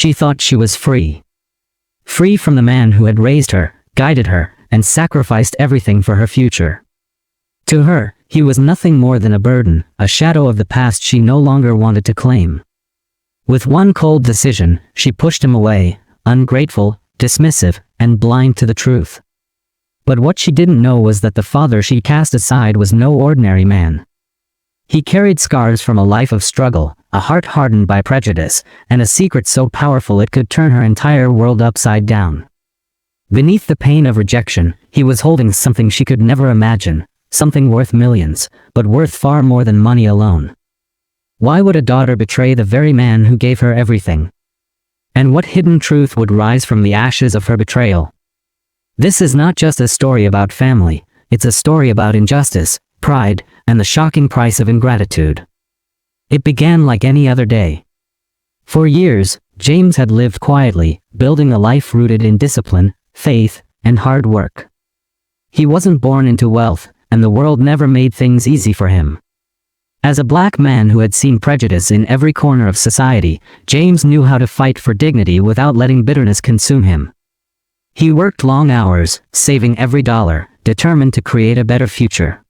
she thought she was free. Free from the man who had raised her, guided her, and sacrificed everything for her future. To her, he was nothing more than a burden, a shadow of the past she no longer wanted to claim. With one cold decision, she pushed him away, ungrateful, dismissive, and blind to the truth. But what she didn't know was that the father she cast aside was no ordinary man. He carried scars from a life of struggle, a heart hardened by prejudice, and a secret so powerful it could turn her entire world upside down. Beneath the pain of rejection, he was holding something she could never imagine, something worth millions, but worth far more than money alone. Why would a daughter betray the very man who gave her everything? And what hidden truth would rise from the ashes of her betrayal? This is not just a story about family, it's a story about injustice, pride, and the shocking price of ingratitude. It began like any other day. For years, James had lived quietly, building a life rooted in discipline, faith, and hard work. He wasn't born into wealth, and the world never made things easy for him. As a black man who had seen prejudice in every corner of society, James knew how to fight for dignity without letting bitterness consume him. He worked long hours, saving every dollar, determined to create a better future.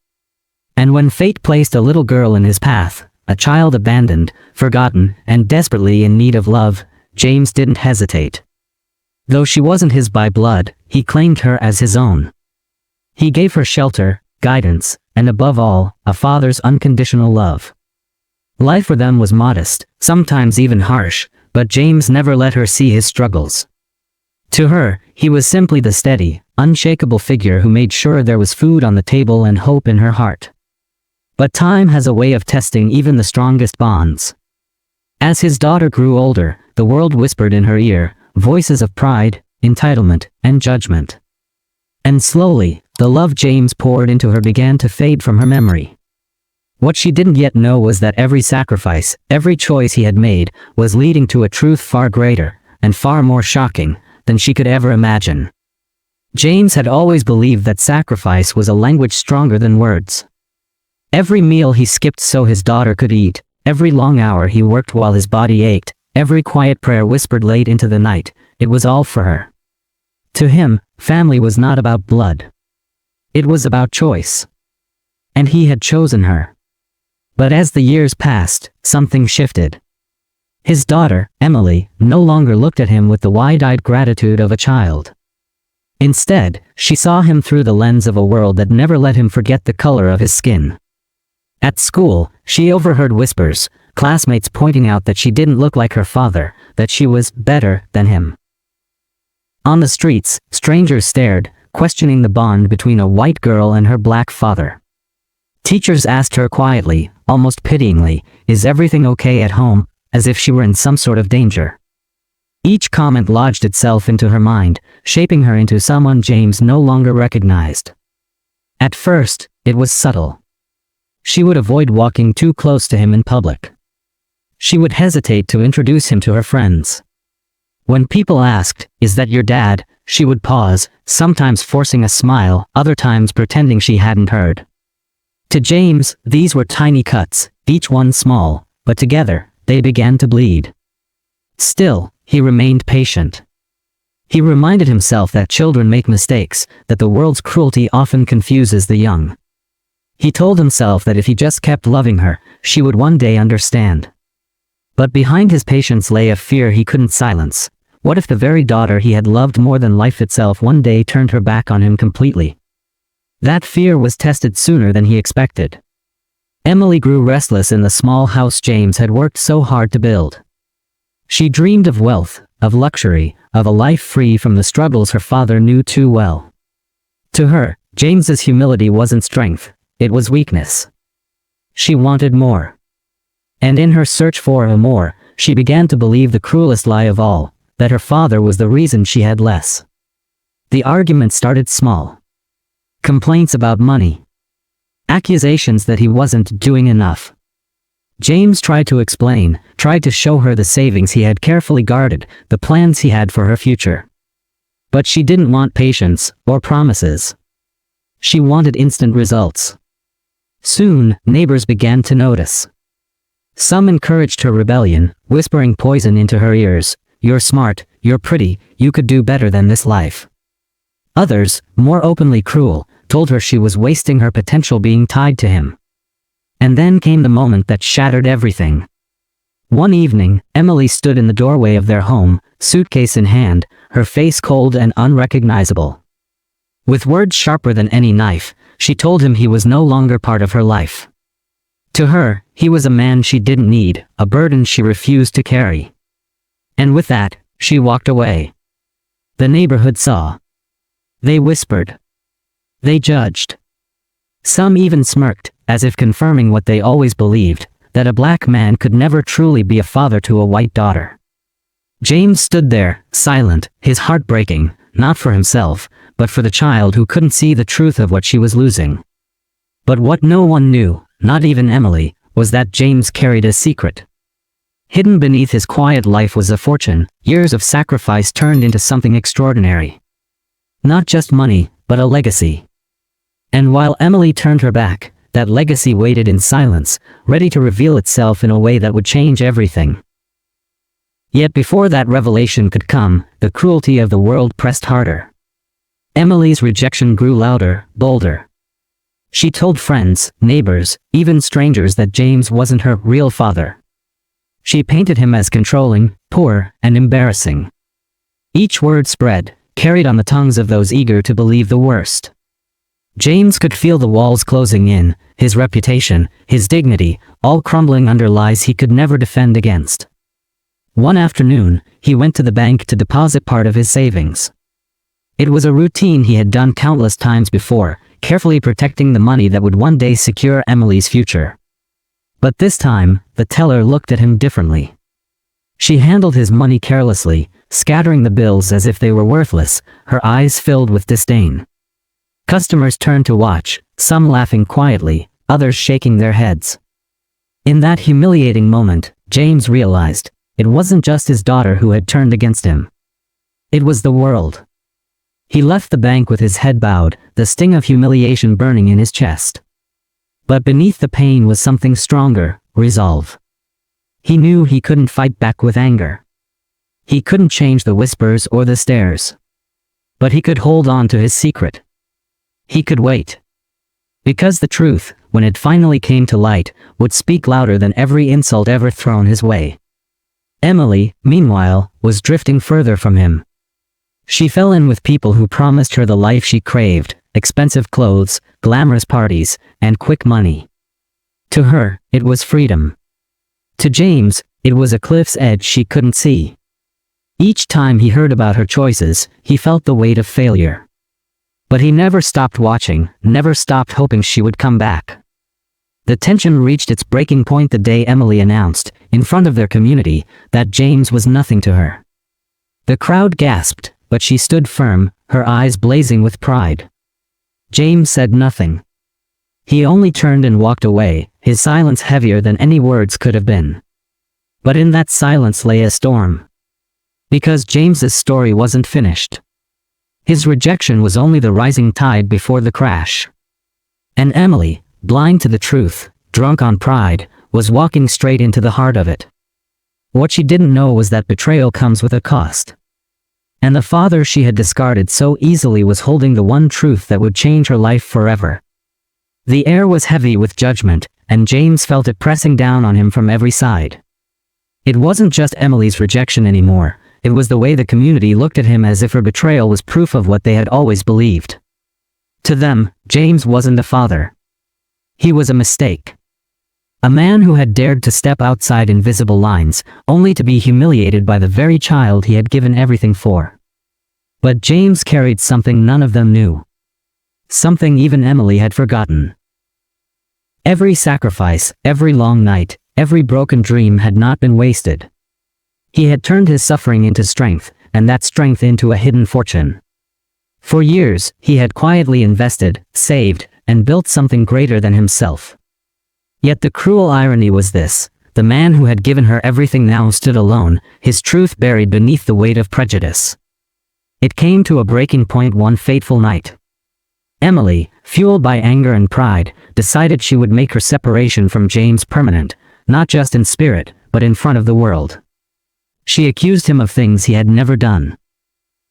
And when fate placed a little girl in his path, a child abandoned, forgotten, and desperately in need of love, James didn't hesitate. Though she wasn't his by blood, he claimed her as his own. He gave her shelter, guidance, and above all, a father's unconditional love. Life for them was modest, sometimes even harsh, but James never let her see his struggles. To her, he was simply the steady, unshakable figure who made sure there was food on the table and hope in her heart. But time has a way of testing even the strongest bonds. As his daughter grew older, the world whispered in her ear, voices of pride, entitlement, and judgment. And slowly, the love James poured into her began to fade from her memory. What she didn't yet know was that every sacrifice, every choice he had made, was leading to a truth far greater, and far more shocking, than she could ever imagine. James had always believed that sacrifice was a language stronger than words. Every meal he skipped so his daughter could eat, every long hour he worked while his body ached, every quiet prayer whispered late into the night, it was all for her. To him, family was not about blood. It was about choice. And he had chosen her. But as the years passed, something shifted. His daughter, Emily, no longer looked at him with the wide-eyed gratitude of a child. Instead, she saw him through the lens of a world that never let him forget the color of his skin. At school, she overheard whispers, classmates pointing out that she didn't look like her father, that she was better than him. On the streets, strangers stared, questioning the bond between a white girl and her black father. Teachers asked her quietly, almost pityingly, "Is everything okay at home?" as if she were in some sort of danger. Each comment lodged itself into her mind, shaping her into someone James no longer recognized. At first, it was subtle. She would avoid walking too close to him in public. She would hesitate to introduce him to her friends. When people asked, "Is that your dad?" she would pause, sometimes forcing a smile, other times pretending she hadn't heard. To James, these were tiny cuts, each one small, but together, they began to bleed. Still, he remained patient. He reminded himself that children make mistakes, that the world's cruelty often confuses the young. He told himself that if he just kept loving her, she would one day understand. But behind his patience lay a fear he couldn't silence. What if the very daughter he had loved more than life itself one day turned her back on him completely? That fear was tested sooner than he expected. Emily grew restless in the small house James had worked so hard to build. She dreamed of wealth, of luxury, of a life free from the struggles her father knew too well. To her, James's humility wasn't strength, it was weakness. She wanted more. And in her search for a more, she began to believe the cruelest lie of all, that her father was the reason she had less. The argument started small. Complaints about money. Accusations that he wasn't doing enough. James tried to explain, tried to show her the savings he had carefully guarded, the plans he had for her future. But she didn't want patience, or promises. She wanted instant results. Soon, neighbors began to notice. Some encouraged her rebellion, whispering poison into her ears. "You're smart, you're pretty, you could do better than this life." Others, more openly cruel, told her she was wasting her potential being tied to him. And then came the moment that shattered everything. One evening, Emily stood in the doorway of their home, suitcase in hand, her face cold and unrecognizable. With words sharper than any knife, she told him he was no longer part of her life. To her, he was a man she didn't need, a burden she refused to carry. And with that, she walked away. The neighborhood saw. They whispered. They judged. Some even smirked, as if confirming what they always believed, that a black man could never truly be a father to a white daughter. James stood there, silent, his heart breaking, not for himself, but for the child who couldn't see the truth of what she was losing. But what no one knew, not even Emily, was that James carried a secret. Hidden beneath his quiet life was a fortune, years of sacrifice turned into something extraordinary. Not just money, but a legacy. And while Emily turned her back, that legacy waited in silence, ready to reveal itself in a way that would change everything. Yet before that revelation could come, the cruelty of the world pressed harder. Emily's rejection grew louder, bolder. She told friends, neighbors, even strangers that James wasn't her real father. She painted him as controlling, poor, and embarrassing. Each word spread, carried on the tongues of those eager to believe the worst. James could feel the walls closing in, his reputation, his dignity, all crumbling under lies he could never defend against. One afternoon, he went to the bank to deposit part of his savings. It was a routine he had done countless times before, carefully protecting the money that would one day secure Emily's future. But this time, the teller looked at him differently. She handled his money carelessly, scattering the bills as if they were worthless, her eyes filled with disdain. Customers turned to watch, some laughing quietly, others shaking their heads. In that humiliating moment, James realized, it wasn't just his daughter who had turned against him. It was the world. He left the bank with his head bowed, the sting of humiliation burning in his chest. But beneath the pain was something stronger, resolve. He knew he couldn't fight back with anger. He couldn't change the whispers or the stares. But he could hold on to his secret. He could wait. Because the truth, when it finally came to light, would speak louder than every insult ever thrown his way. Emily, meanwhile, was drifting further from him. She fell in with people who promised her the life she craved, expensive clothes, glamorous parties, and quick money. To her, it was freedom. To James, it was a cliff's edge she couldn't see. Each time he heard about her choices, he felt the weight of failure. But he never stopped watching, never stopped hoping she would come back. The tension reached its breaking point the day Emily announced, in front of their community, that James was nothing to her. The crowd gasped, but she stood firm, her eyes blazing with pride. James said nothing. He only turned and walked away, his silence heavier than any words could have been. But in that silence lay a storm. Because James's story wasn't finished. His rejection was only the rising tide before the crash. And Emily, blind to the truth, drunk on pride, was walking straight into the heart of it. What she didn't know was that betrayal comes with a cost. And the father she had discarded so easily was holding the one truth that would change her life forever. The air was heavy with judgment, and James felt it pressing down on him from every side. It wasn't just Emily's rejection anymore, it was the way the community looked at him as if her betrayal was proof of what they had always believed. To them, James wasn't a father. He was a mistake. A man who had dared to step outside invisible lines, only to be humiliated by the very child he had given everything for. But James carried something none of them knew. Something even Emily had forgotten. Every sacrifice, every long night, every broken dream had not been wasted. He had turned his suffering into strength, and that strength into a hidden fortune. For years, he had quietly invested, saved, and built something greater than himself. Yet the cruel irony was this: the man who had given her everything now stood alone, his truth buried beneath the weight of prejudice. It came to a breaking point one fateful night. Emily, fueled by anger and pride, decided she would make her separation from James permanent, not just in spirit, but in front of the world. She accused him of things he had never done.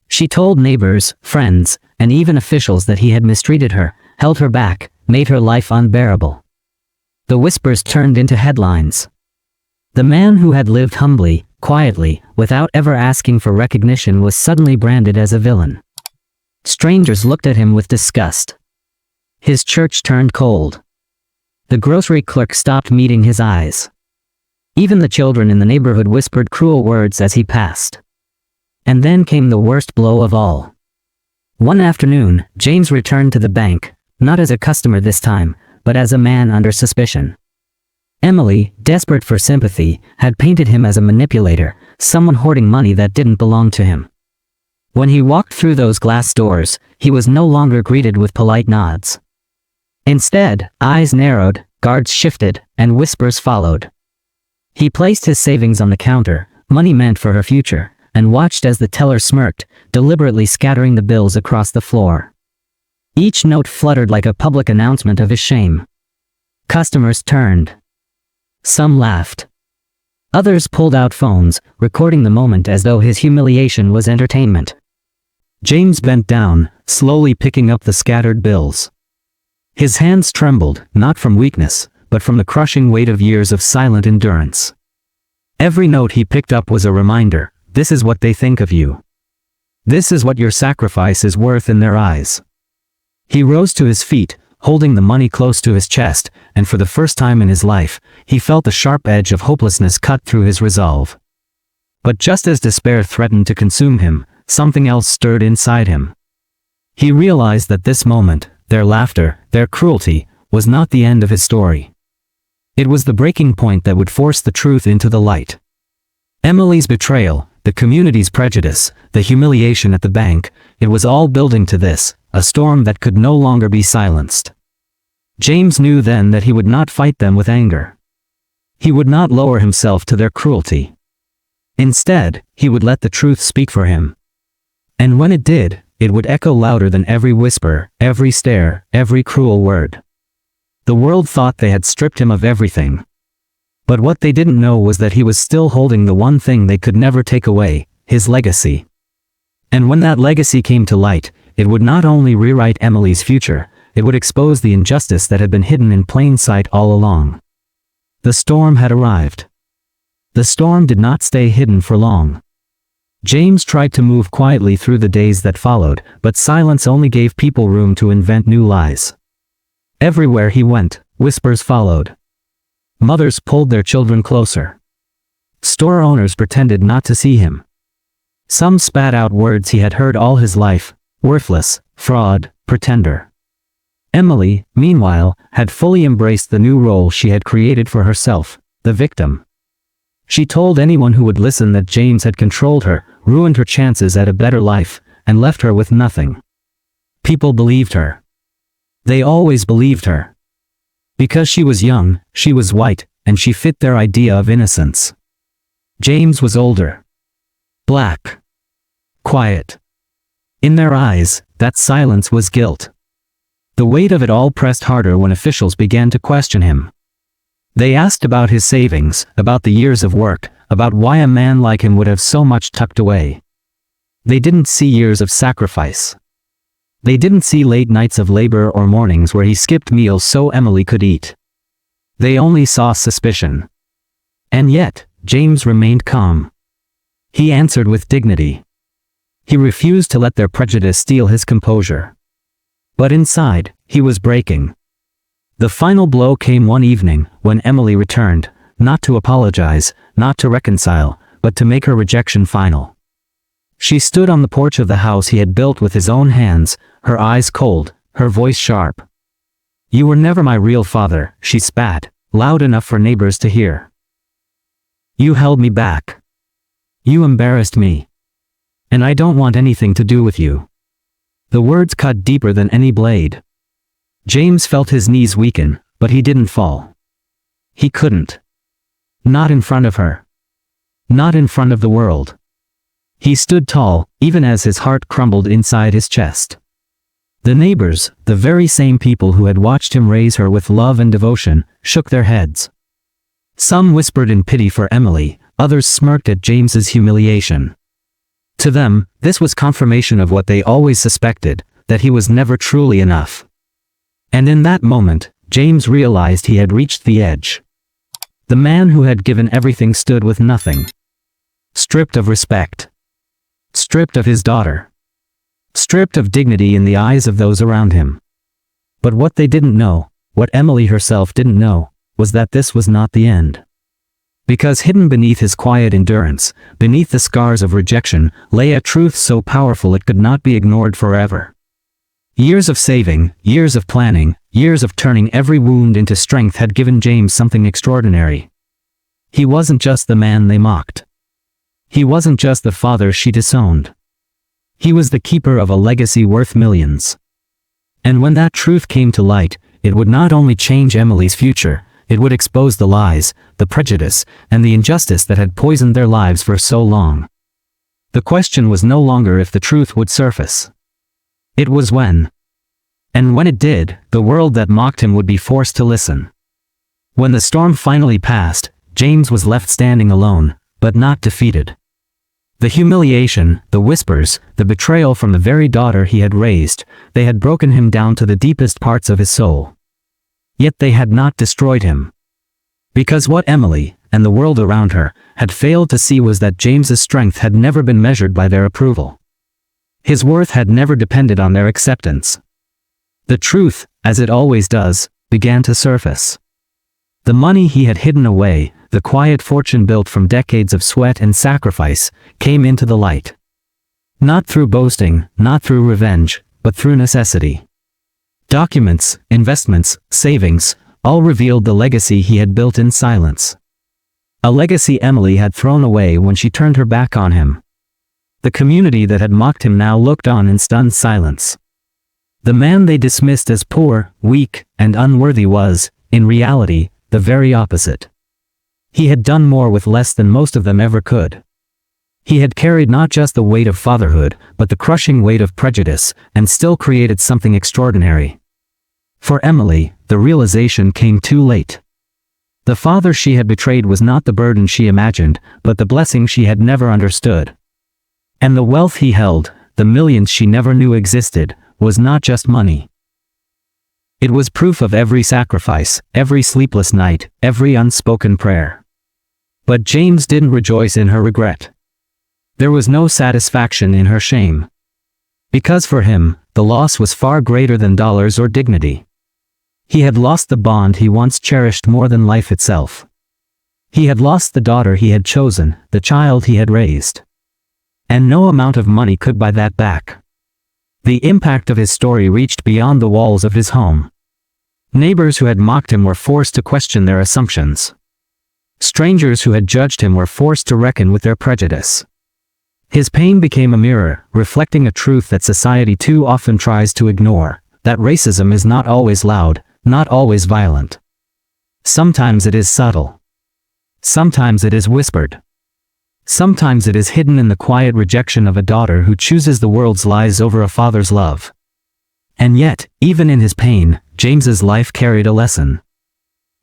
She told neighbors, friends, and even officials that he had mistreated her, held her back, made her life unbearable. The whispers turned into headlines. The man who had lived humbly, quietly, without ever asking for recognition was suddenly branded as a villain. Strangers looked at him with disgust. His church turned cold. The grocery clerk stopped meeting his eyes. Even the children in the neighborhood whispered cruel words as he passed. And then came the worst blow of all. One afternoon, James returned to the bank, not as a customer this time, but as a man under suspicion. Emily, desperate for sympathy, had painted him as a manipulator, someone hoarding money that didn't belong to him. When he walked through those glass doors, he was no longer greeted with polite nods. Instead, eyes narrowed, guards shifted, and whispers followed. He placed his savings on the counter, money meant for her future, and watched as the teller smirked, deliberately scattering the bills across the floor. Each note fluttered like a public announcement of his shame. Customers turned. Some laughed. Others pulled out phones, recording the moment as though his humiliation was entertainment. James bent down, slowly picking up the scattered bills. His hands trembled, not from weakness, but from the crushing weight of years of silent endurance. Every note he picked up was a reminder. This is what they think of you. This is what your sacrifice is worth in their eyes. He rose to his feet, holding the money close to his chest, and for the first time in his life, he felt the sharp edge of hopelessness cut through his resolve. But just as despair threatened to consume him, something else stirred inside him. He realized that this moment, their laughter, their cruelty, was not the end of his story. It was the breaking point that would force the truth into the light. Emily's betrayal, the community's prejudice, the humiliation at the bank, it was all building to this, a storm that could no longer be silenced. James knew then that he would not fight them with anger. He would not lower himself to their cruelty. Instead, he would let the truth speak for him. And when it did, it would echo louder than every whisper, every stare, every cruel word. The world thought they had stripped him of everything. But what they didn't know was that he was still holding the one thing they could never take away, his legacy. And when that legacy came to light, it would not only rewrite Emily's future, it would expose the injustice that had been hidden in plain sight all along. The storm had arrived. The storm did not stay hidden for long. James tried to move quietly through the days that followed, but silence only gave people room to invent new lies. Everywhere he went, whispers followed. Mothers pulled their children closer. Store owners pretended not to see him. Some spat out words he had heard all his life: worthless, fraud, pretender. Emily, meanwhile, had fully embraced the new role she had created for herself, the victim. She told anyone who would listen that James had controlled her, ruined her chances at a better life, and left her with nothing. People believed her. They always believed her. Because she was young, she was white, and she fit their idea of innocence. James was older. Black. Quiet. In their eyes, that silence was guilt. The weight of it all pressed harder when officials began to question him. They asked about his savings, about the years of work, about why a man like him would have so much tucked away. They didn't see years of sacrifice. They didn't see late nights of labor or mornings where he skipped meals so Emily could eat. They only saw suspicion. And yet, James remained calm. He answered with dignity. He refused to let their prejudice steal his composure. But inside, he was breaking. The final blow came one evening, when Emily returned, not to apologize, not to reconcile, but to make her rejection final. She stood on the porch of the house he had built with his own hands, her eyes cold, her voice sharp. "You were never my real father," she spat, loud enough for neighbors to hear. "You held me back. You embarrassed me. And I don't want anything to do with you." The words cut deeper than any blade. James felt his knees weaken, but he didn't fall. He couldn't. Not in front of her. Not in front of the world. He stood tall, even as his heart crumbled inside his chest. The neighbors, the very same people who had watched him raise her with love and devotion, shook their heads. Some whispered in pity for Emily, others smirked at James's humiliation. To them, this was confirmation of what they always suspected, that he was never truly enough. And in that moment, James realized he had reached the edge. The man who had given everything stood with nothing. Stripped of respect. Stripped of his daughter. Stripped of dignity in the eyes of those around him. But what they didn't know, what Emily herself didn't know, was that this was not the end. Because hidden beneath his quiet endurance, beneath the scars of rejection, lay a truth so powerful it could not be ignored forever. Years of saving, years of planning, years of turning every wound into strength had given James something extraordinary. He wasn't just the man they mocked. He wasn't just the father she disowned. He was the keeper of a legacy worth millions. And when that truth came to light, it would not only change Emily's future, it would expose the lies, the prejudice, and the injustice that had poisoned their lives for so long. The question was no longer if the truth would surface. It was when. And when it did, the world that mocked him would be forced to listen. When the storm finally passed, James was left standing alone, but not defeated. The humiliation, the whispers, the betrayal from the very daughter he had raised, they had broken him down to the deepest parts of his soul. Yet they had not destroyed him. Because what Emily, and the world around her, had failed to see was that James's strength had never been measured by their approval. His worth had never depended on their acceptance. The truth, as it always does, began to surface. The money he had hidden away, the quiet fortune built from decades of sweat and sacrifice, came into the light. Not through boasting, not through revenge, but through necessity. Documents, investments, savings, all revealed the legacy he had built in silence. A legacy Emily had thrown away when she turned her back on him. The community that had mocked him now looked on in stunned silence. The man they dismissed as poor, weak, and unworthy was, in reality, the very opposite. He had done more with less than most of them ever could. He had carried not just the weight of fatherhood, but the crushing weight of prejudice, and still created something extraordinary. For Emily, the realization came too late. The father she had betrayed was not the burden she imagined, but the blessing she had never understood. And the wealth he held, the millions she never knew existed, was not just money. It was proof of every sacrifice, every sleepless night, every unspoken prayer. But James didn't rejoice in her regret. There was no satisfaction in her shame. Because for him, the loss was far greater than dollars or dignity. He had lost the bond he once cherished more than life itself. He had lost the daughter he had chosen, the child he had raised. And no amount of money could buy that back. The impact of his story reached beyond the walls of his home. Neighbors who had mocked him were forced to question their assumptions. Strangers who had judged him were forced to reckon with their prejudice. His pain became a mirror, reflecting a truth that society too often tries to ignore, that racism is not always loud, not always violent. Sometimes it is subtle. Sometimes it is whispered. Sometimes it is hidden in the quiet rejection of a daughter who chooses the world's lies over a father's love. And yet, even in his pain, James's life carried a lesson.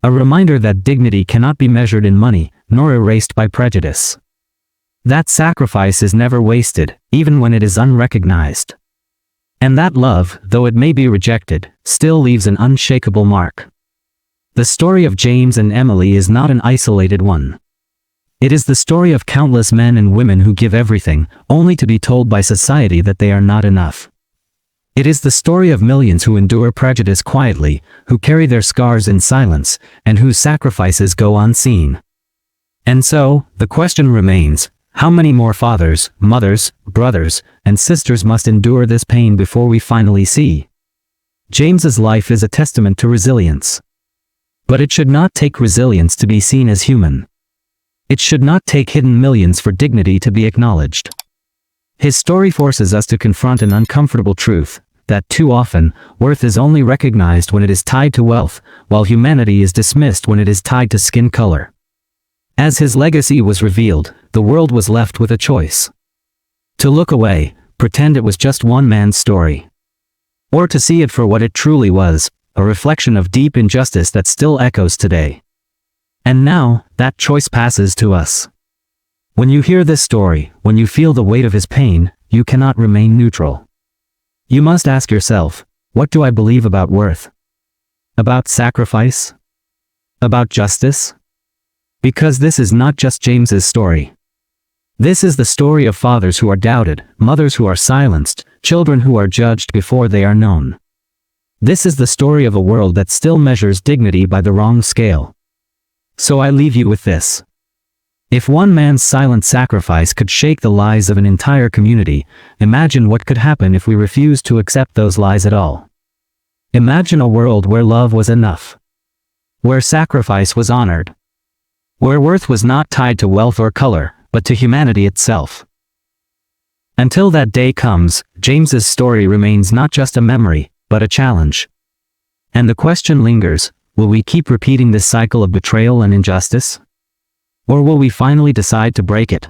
A reminder that dignity cannot be measured in money, nor erased by prejudice. That sacrifice is never wasted, even when it is unrecognized. And that love, though it may be rejected, still leaves an unshakable mark. The story of James and Emily is not an isolated one. It is the story of countless men and women who give everything, only to be told by society that they are not enough. It is the story of millions who endure prejudice quietly, who carry their scars in silence, and whose sacrifices go unseen. And so, the question remains, how many more fathers, mothers, brothers, and sisters must endure this pain before we finally see? James's life is a testament to resilience. But it should not take resilience to be seen as human. It should not take hidden millions for dignity to be acknowledged. His story forces us to confront an uncomfortable truth, that too often, worth is only recognized when it is tied to wealth, while humanity is dismissed when it is tied to skin color. As his legacy was revealed, the world was left with a choice. To look away, pretend it was just one man's story. Or to see it for what it truly was, a reflection of deep injustice that still echoes today. And now, that choice passes to us. When you hear this story, when you feel the weight of his pain, you cannot remain neutral. You must ask yourself, what do I believe about worth? About sacrifice? About justice? Because this is not just James's story. This is the story of fathers who are doubted, mothers who are silenced, children who are judged before they are known. This is the story of a world that still measures dignity by the wrong scale. So I leave you with this. If one man's silent sacrifice could shake the lies of an entire community, imagine what could happen if we refused to accept those lies at all. Imagine a world where love was enough. Where sacrifice was honored. Where worth was not tied to wealth or color, but to humanity itself. Until that day comes, James's story remains not just a memory, but a challenge. And the question lingers, will we keep repeating this cycle of betrayal and injustice? Or will we finally decide to break it?